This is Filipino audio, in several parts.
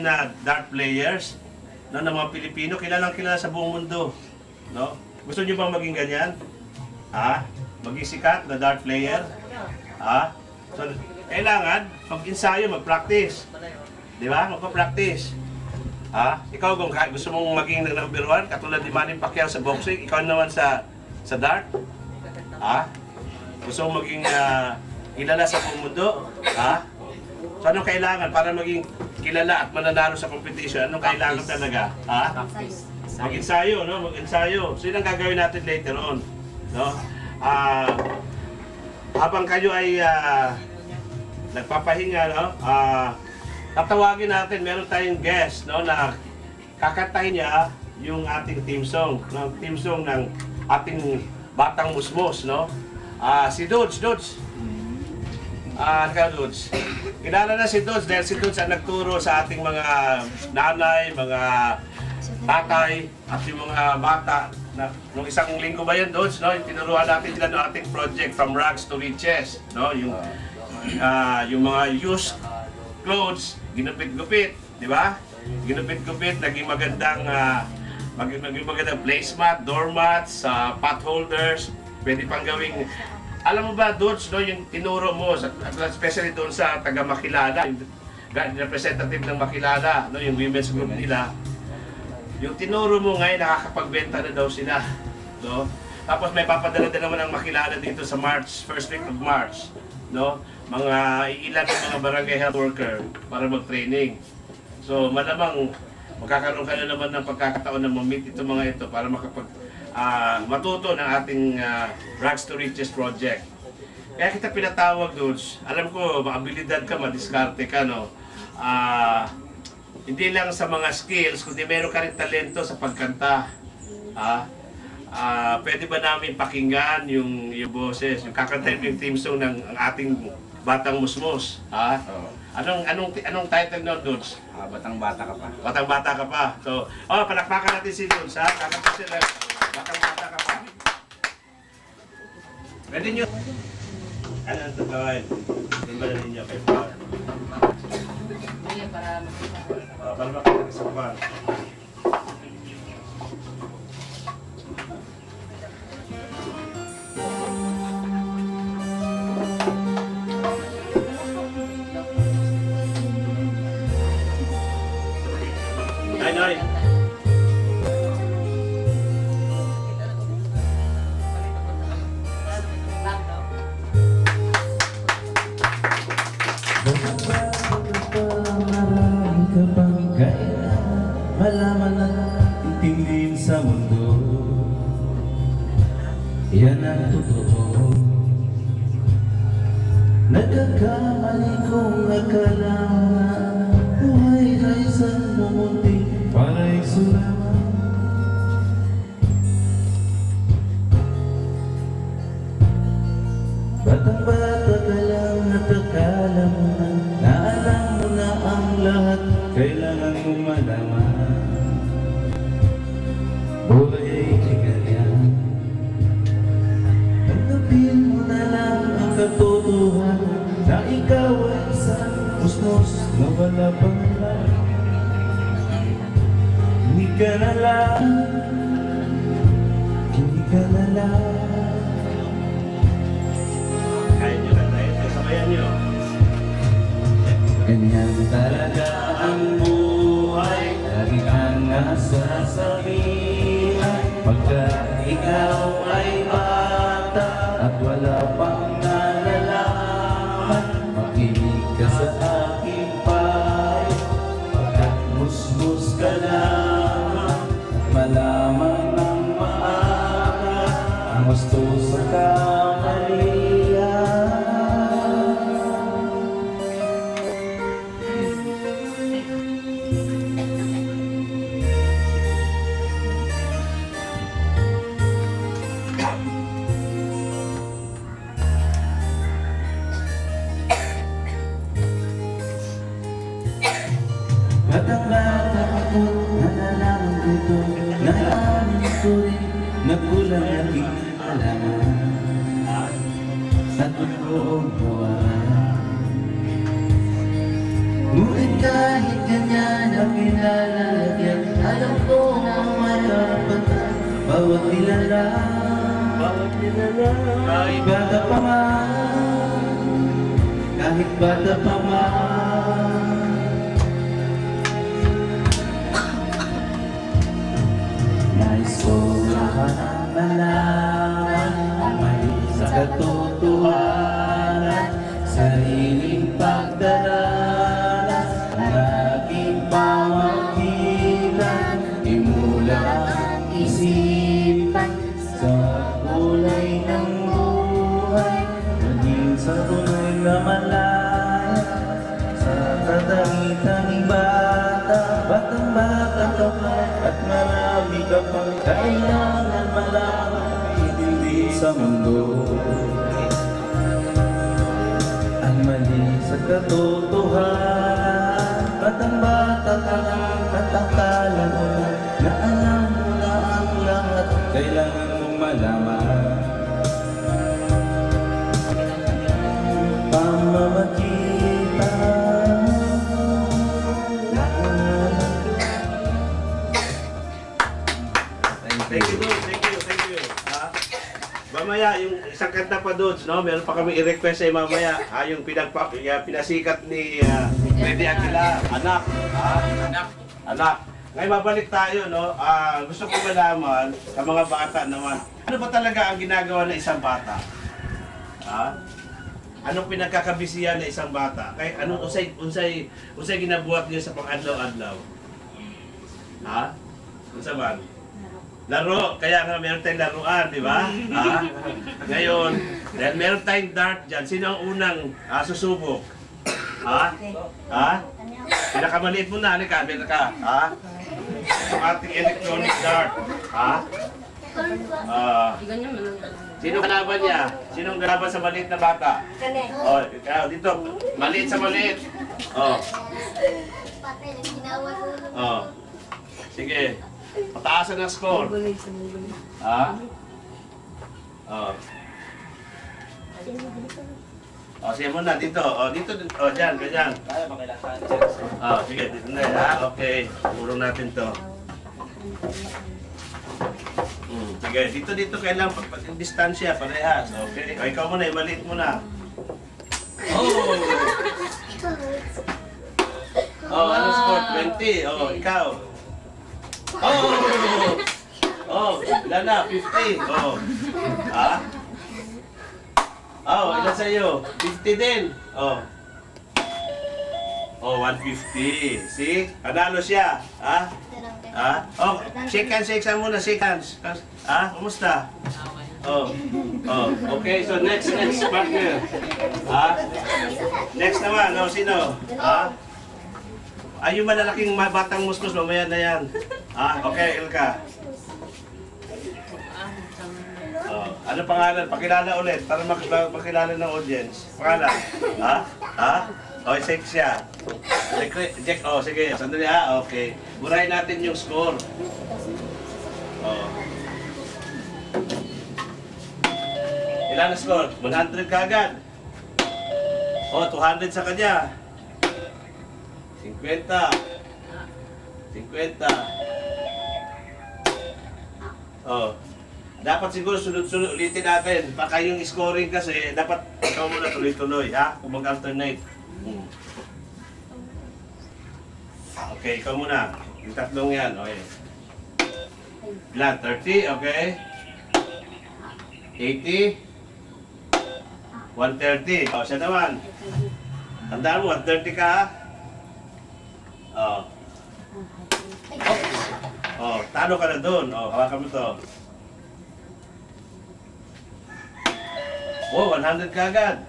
na dart players, no, ng mga Pilipino, kilalang kilala sa buong mundo. No? Gusto niyo bang maging ganyan? Ha? Maging sikat na dart player? Ha? So, kailangan, pag-ensayo, mag-practice. Di ba? Magpa-practice. Ha? Ikaw kung gusto mong maging number 1, katulad ni Manny Pacquiao sa boxing, ikaw naman sa dart? Ha? Gusto mong maging kilala sa buong mundo? Ha? So anong kailangan para maging kilala at mananalo sa competition? Anong kailangan talaga? Ha? Mag-ensayo, no? Mag-ensayo. So yun ang gagawin natin later on. No? Habang kayo ay nagpapahinga, no? Tatawagin natin, meron tayong guest, no? Na kakantahin niya yung ating theme song. No? Theme song ng ating Batang Musmos, no? Si Dudes. Dudes. Kilala na si Dudes dahil si Dudes ang nagturo sa ating mga nanay, mga tatay, at yung mga bata. Nung isang linggo ba yan, Dudes, no? Tinuruan natin sila ng ating project From Rags to Riches, no? Yung mga used clothes, ginupit-gupit, di ba? Ginupit-gupit, naging magandang placemat, doormats, pot holders, pwede pang gawing. Alam mo ba, Dudes, no, yung tinuro mo, especially doon sa taga-Makilala, yung representative ng Makilala, no, yung women's group nila, yung tinuro mo ngayon, nakakapagbenta na daw sila. No? Tapos may papadala din naman ang Makilala dito sa March, first week of March. No? Mga ilan ng mga barangay health worker para mag-training. So malamang magkakaroon ka na naman ng pagkakataon na ma-meet ito mga ito para matuto ng ating Rags to Riches project. Kaya kita pinatawag, Dudes. Alam ko, maabilidad ka, madiskarte ka, no? Hindi lang sa mga skills, kundi meron ka rin talento sa pagkanta. Pwede ba namin pakinggan yung boses, yung kakantahin yung theme song ng ating Batang Musmos? Anong title nun, Dudes? Batang Bata Ka Pa. Batang Bata Ka Pa. So, palakpakan natin si Dudes, ha? Kakanta sila. Batang Bata Ka Pa. Pwede nyo. Ano ang tatawin? Tingnan na ninyo kay Par. Para makita sa Par. Nay. Malaman at intindihin sa mundo, yan ang totoo. Nagkakamali kong akala na buhay na isang mumunti para isulaman. Batang-bata ka lang at akala mo na alam mo na ang lahat, kailangan mo malaman. Buhay ay ganyan. Tanggapin mo na lang ang katotohanan na ikaw ay isang musmos na wala pang lahat. Hindi ka na lang, hindi ka na lang. Kaya nyo na tayo. Sabayan nyo. Ganyan talaga ang buhay, lagi kang nasasabihan. Pagkat ikaw ay bata at wala pang nalalaman, makinig ka sa aking payo. Pagkat musmus ka lamang, malaman ng maaga ang gusto sa kamalian. Batang-bata ako, nalalaman ko ito, nalalaman ko rin, nagkulang aking alaman at magbuong buwan. Ngunit kahit ganyan kailangan. Alam ko na may karapatan. Bawat nilala, kahit bata pa man, kahit bata pa man. Nais ko lahat ang malaman ang may sa katotohanan, sariling pagdaranas ang aking pamagitan, imula ang isipan sa kulay ng buhay, maging sa tunay na malaya, sa katangitang bata, batang bata ka pa, at marami ka pang kailangan malaman, hindi sa mundo. Ang mali sa katotohanan, batang bata ka lang, katakala mo na alam mo na ang lahat, kailangan mong malaman. Pamamagitan. Thank you, Dudes. Thank you. Ha? Mamaya, yung isang kanta pa, Dudes, no? Meron pa kami i-request sa'yo mamaya. Yung pinasikat ni Freddy Aguilar. Anak. Anak. Ngayon, mabalik tayo, no? Gusto ko malaman sa mga bata naman, ano ba talaga ang ginagawa ng isang bata? Anong pinagkakabisihan ng isang bata? Kaya anong unsay ginabuhat niyo sa pang-adlaw-adlaw? Unsa man? Laro, kaya nga meron tayong laruan, di ba? Ngayon, dahil meron tayong dart dyan, sino ang unang susubok? Pinakamaliit mo na, halika, meron ka. Ang ating electronic dart. Sino kalaban niya? Sinong kalaban sa maliit na bata? Dito, maliit sa maliit. Sige. Pataasan ng score. Sige muna, dito. Dito, dyan, ganyan. Sige, dito na. Okay. Urong natin to. Sige, dito kailangan distansya, parehas. Okay. Ikaw muna, maliit muna. Ano score? 20. Ikaw. Ilan na? 50. Ilan sa'yo? 50 din. 150. See? Panalo siya. Shake hands muna, shake hands. Kumusta? Okay, so next partner. Next naman, sino? Yung malalaking batang musnos, mamaya na yan. Okay, Ilka. Ano pangalan? Pakilala ulit para makilala ng audience. Pangalan? Check siya. Check, sige. Sandali okay. Burahin natin yung score. Ilan na score? 100 kagad. 200 sa kanya. 50. Dapat siguro sunod-sunod ulitin natin. Baka yung scoring kasi, dapat ikaw muna tuloy-tuloy, kung mag-alternate. Okay, ikaw muna. Yung tatlong yan, okay. Ilan? 30, okay. 80. 130. Siya naman. Tandaan mo, 130 ka, talo ka na doon. Hawakan mo to. 100 ka agad.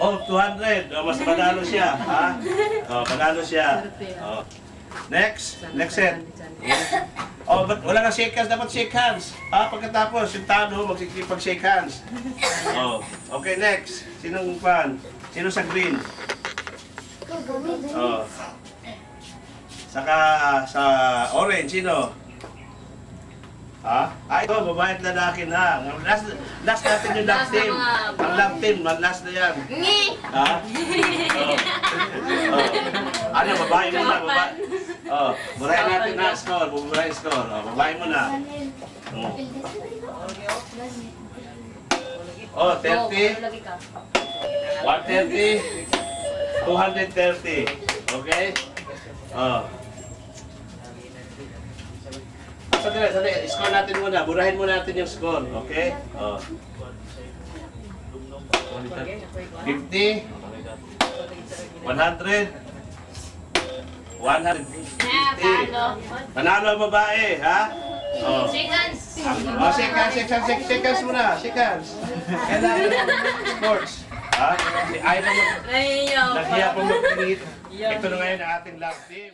200. Mas panalo siya. Panalo siya. Next set. But wala ka shake hands. Dapat shake hands. Pagkatapos, yung talo, magsipag-shake hands. Okay, next. Sinong fan? Sino sa green? Saka sa orange, sino? Ito, babae at lalaki na. Last natin yung love team. Ang love team, last na yan. Ano, babae muna, babae. Oh, burahin natin na score. Buburahin score. Oh, babahin mo na. Oh, 30. 130. 230. Okay? Oh. Sandali. Score natin muna. Burahin muna natin yung score. Okay? Oh. 50. 100. 150. Panalo ang babae, ha? Oh. Shake hands. Oh, shake hands muna. Shake hands. Kailangan sports. Ha? Ayaw pa mag... Ayaw. Nahiya pa mag-meet. Ito na ngayon ang ating love team.